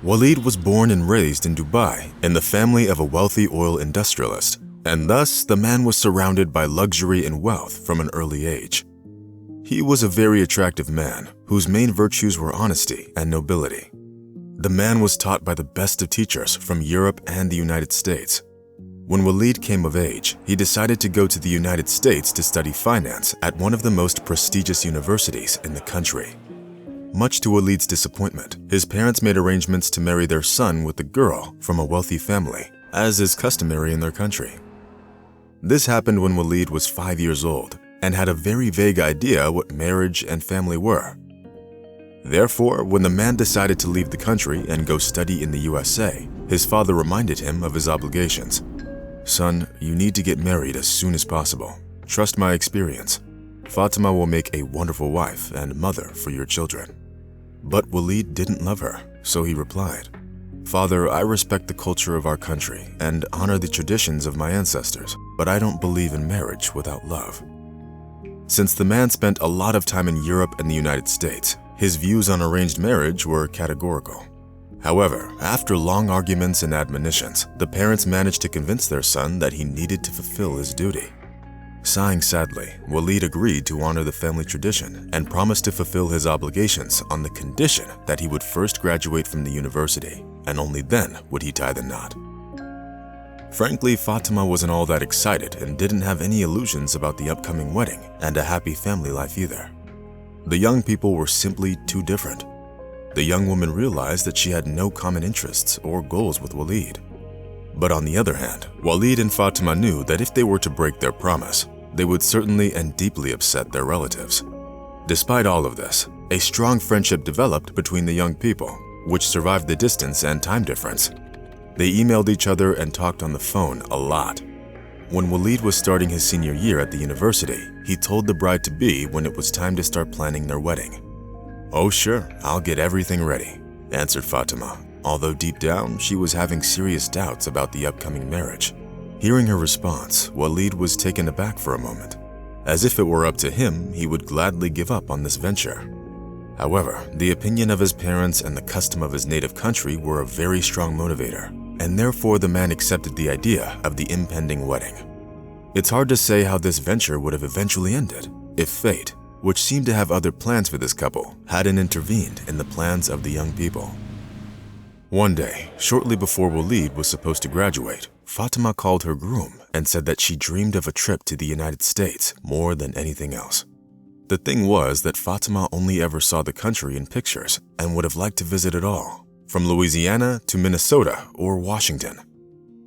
Walid was born and raised in Dubai in the family of a wealthy oil industrialist, and thus the man was surrounded by luxury and wealth from an early age. He was a very attractive man whose main virtues were honesty and nobility. The man was taught by the best of teachers from Europe and the United States. When Walid came of age, he decided to go to the United States to study finance at one of the most prestigious universities in the country. Much to Walid's disappointment, his parents made arrangements to marry their son with a girl from a wealthy family, as is customary in their country. This happened when Walid was 5 years old and had a very vague idea what marriage and family were. Therefore, when the man decided to leave the country and go study in the USA, his father reminded him of his obligations. "Son, you need to get married as soon as possible. Trust my experience. Fatima will make a wonderful wife and mother for your children." But Walid didn't love her, so he replied, "Father, I respect the culture of our country and honor the traditions of my ancestors, but I don't believe in marriage without love." Since the man spent a lot of time in Europe and the United States, his views on arranged marriage were categorical. However, after long arguments and admonitions, the parents managed to convince their son that he needed to fulfill his duty. Sighing sadly, Walid agreed to honor the family tradition and promised to fulfill his obligations on the condition that he would first graduate from the university, and only then would he tie the knot. Frankly, Fatima wasn't all that excited and didn't have any illusions about the upcoming wedding and a happy family life either. The young people were simply too different. The young woman realized that she had no common interests or goals with Walid. But on the other hand, Walid and Fatima knew that if they were to break their promise, they would certainly and deeply upset their relatives. Despite all of this, a strong friendship developed between the young people, which survived the distance and time difference. They emailed each other and talked on the phone a lot. When Walid was starting his senior year at the university, he told the bride-to-be when it was time to start planning their wedding. "Oh sure, I'll get everything ready," answered Fatima, although deep down she was having serious doubts about the upcoming marriage. Hearing her response, Walid was taken aback for a moment. As if it were up to him, he would gladly give up on this venture. However, the opinion of his parents and the custom of his native country were a very strong motivator, and therefore the man accepted the idea of the impending wedding. It's hard to say how this venture would have eventually ended if fate, which seemed to have other plans for this couple, hadn't intervened in the plans of the young people. One day, shortly before Walid was supposed to graduate, Fatima called her groom and said that she dreamed of a trip to the United States more than anything else. The thing was that Fatima only ever saw the country in pictures and would have liked to visit it all, from Louisiana to Minnesota or Washington.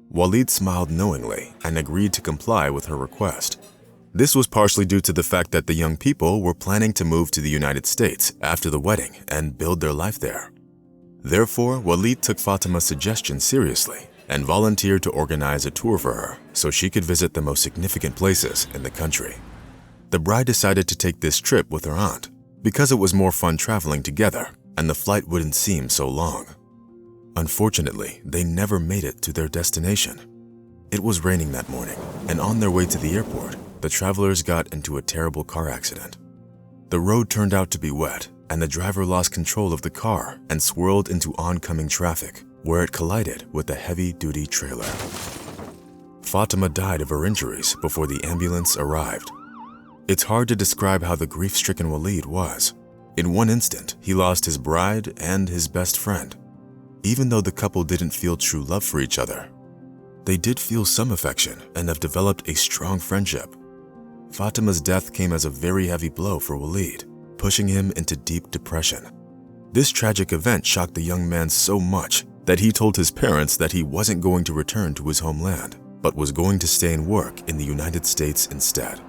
Walid smiled knowingly and agreed to comply with her request. This was partially due to the fact that the young people were planning to move to the United States after the wedding and build their life there. Therefore, Walid took Fatima's suggestion seriously and volunteered to organize a tour for her so she could visit the most significant places in the country. The bride decided to take this trip with her aunt because it was more fun traveling together and the flight wouldn't seem so long. Unfortunately, they never made it to their destination. It was raining that morning, and on their way to the airport, the travelers got into a terrible car accident. The road turned out to be wet, and the driver lost control of the car and swirled into oncoming traffic, where it collided with a heavy-duty trailer. Fatima died of her injuries before the ambulance arrived. It's hard to describe how the grief-stricken Walid was. In one instant, he lost his bride and his best friend. Even though the couple didn't feel true love for each other, they did feel some affection and have developed a strong friendship. Fatima's death came as a very heavy blow for Walid, pushing him into deep depression. This tragic event shocked the young man so much that he told his parents that he wasn't going to return to his homeland, but was going to stay and work in the United States instead.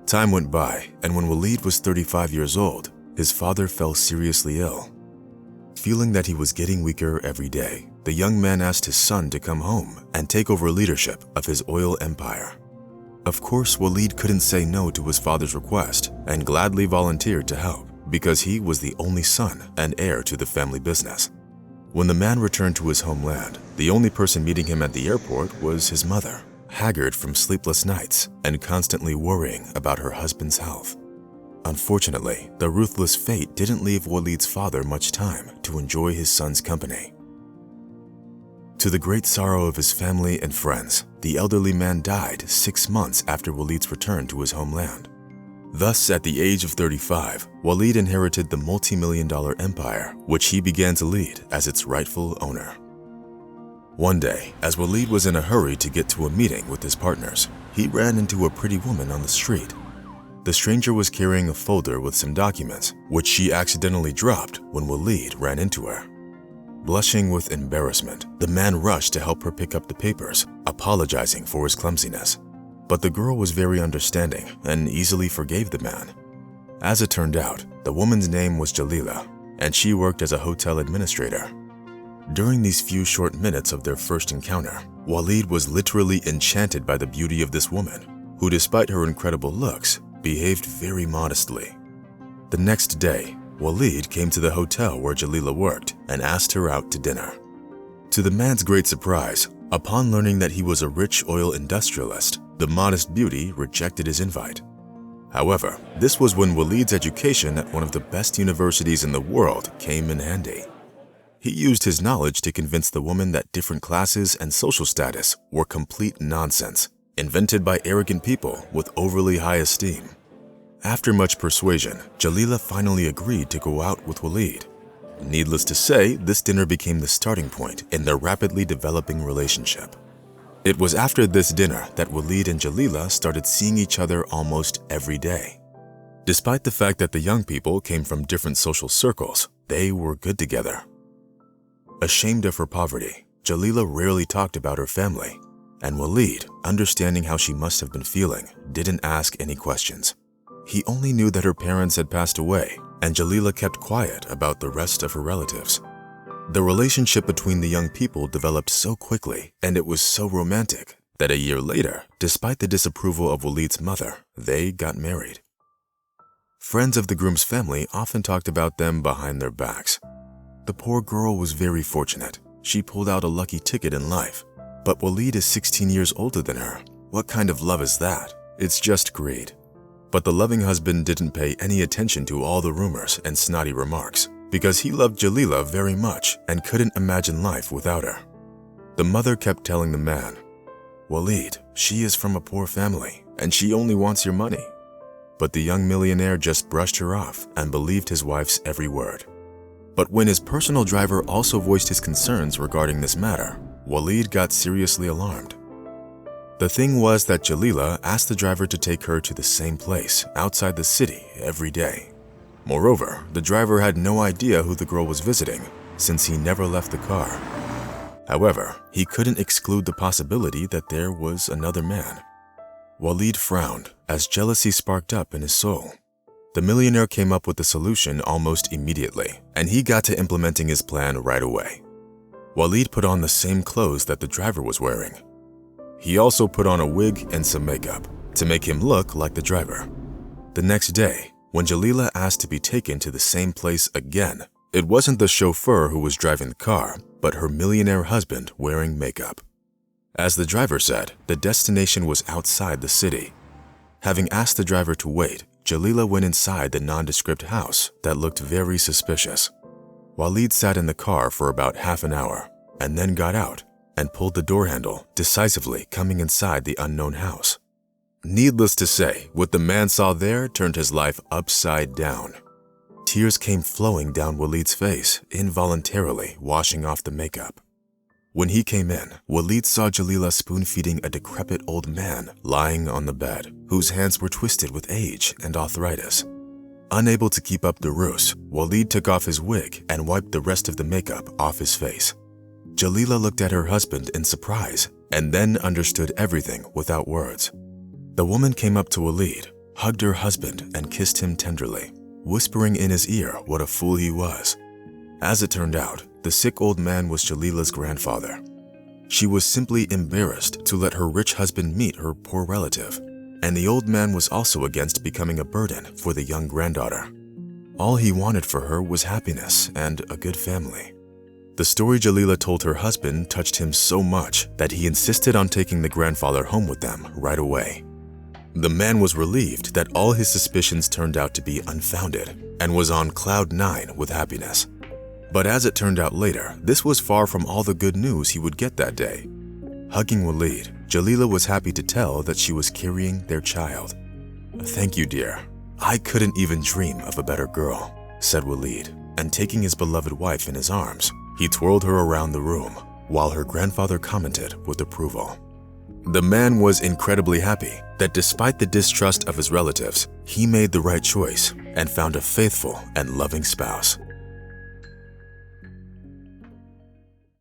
Time went by, and when Walid was 35 years old, his father fell seriously ill. Feeling that he was getting weaker every day, the young man asked his son to come home and take over leadership of his oil empire. Of course, Walid couldn't say no to his father's request and gladly volunteered to help because he was the only son and heir to the family business. When the man returned to his homeland, the only person meeting him at the airport was his mother, haggard from sleepless nights and constantly worrying about her husband's health. Unfortunately, the ruthless fate didn't leave Walid's father much time to enjoy his son's company. To the great sorrow of his family and friends, the elderly man died 6 months after Walid's return to his homeland. Thus, at the age of 35, Walid inherited the multi-million-dollar empire, which he began to lead as its rightful owner. One day, as Walid was in a hurry to get to a meeting with his partners, he ran into a pretty woman on the street. The stranger was carrying a folder with some documents, which she accidentally dropped when Walid ran into her. Blushing with embarrassment, the man rushed to help her pick up the papers, apologizing for his clumsiness. But the girl was very understanding and easily forgave the man. As it turned out, the woman's name was Jalila, and she worked as a hotel administrator. During these few short minutes of their first encounter, Walid was literally enchanted by the beauty of this woman, who, despite her incredible looks, behaved very modestly. The next day, Walid came to the hotel where Jalila worked and asked her out to dinner. To the man's great surprise, upon learning that he was a rich oil industrialist, the modest beauty rejected his invite. However, this was when Walid's education at one of the best universities in the world came in handy. He used his knowledge to convince the woman that different classes and social status were complete nonsense, invented by arrogant people with overly high esteem. After much persuasion, Jalila finally agreed to go out with Walid. Needless to say, this dinner became the starting point in their rapidly developing relationship. It was after this dinner that Walid and Jalila started seeing each other almost every day. Despite the fact that the young people came from different social circles, they were good together. Ashamed of her poverty, Jalila rarely talked about her family, and Walid, understanding how she must have been feeling, didn't ask any questions. He only knew that her parents had passed away, and Jalila kept quiet about the rest of her relatives. The relationship between the young people developed so quickly, and it was so romantic, that a year later, despite the disapproval of Walid's mother, they got married. Friends of the groom's family often talked about them behind their backs. The poor girl was very fortunate. She pulled out a lucky ticket in life. But Walid is 16 years older than her. What kind of love is that? It's just greed. But the loving husband didn't pay any attention to all the rumors and snotty remarks, because he loved Jalila very much and couldn't imagine life without her. The mother kept telling the man, "Walid, she is from a poor family, and she only wants your money." But the young millionaire just brushed her off and believed his wife's every word. But when his personal driver also voiced his concerns regarding this matter, Walid got seriously alarmed. The thing was that Jalila asked the driver to take her to the same place outside the city every day. Moreover, the driver had no idea who the girl was visiting since he never left the car. However, he couldn't exclude the possibility that there was another man. Walid frowned as jealousy sparked up in his soul. The millionaire came up with a solution almost immediately, and he got to implementing his plan right away. Walid put on the same clothes that the driver was wearing. He also put on a wig and some makeup to make him look like the driver. The next day, when Jalila asked to be taken to the same place again, it wasn't the chauffeur who was driving the car, but her millionaire husband wearing makeup. As the driver said, the destination was outside the city. Having asked the driver to wait, Jalila went inside the nondescript house that looked very suspicious. Walid sat in the car for about half an hour and then got out and pulled the door handle, decisively coming inside the unknown house. Needless to say, what the man saw there turned his life upside down. Tears came flowing down Walid's face, involuntarily washing off the makeup. When he came in, Walid saw Jalila spoon-feeding a decrepit old man lying on the bed, whose hands were twisted with age and arthritis. Unable to keep up the ruse, Walid took off his wig and wiped the rest of the makeup off his face. Jalila looked at her husband in surprise and then understood everything without words. The woman came up to Walid, hugged her husband and kissed him tenderly, whispering in his ear what a fool he was. As it turned out, the sick old man was Jalila's grandfather. She was simply embarrassed to let her rich husband meet her poor relative, and the old man was also against becoming a burden for the young granddaughter. All he wanted for her was happiness and a good family. The story Jalila told her husband touched him so much that he insisted on taking the grandfather home with them right away. The man was relieved that all his suspicions turned out to be unfounded and was on cloud 9 with happiness. But as it turned out later, this was far from all the good news he would get that day. Hugging Walid, Jalila was happy to tell that she was carrying their child. "Thank you, dear. I couldn't even dream of a better girl," said Walid, and taking his beloved wife in his arms, he twirled her around the room, while her grandfather commented with approval. The man was incredibly happy that despite the distrust of his relatives, he made the right choice and found a faithful and loving spouse.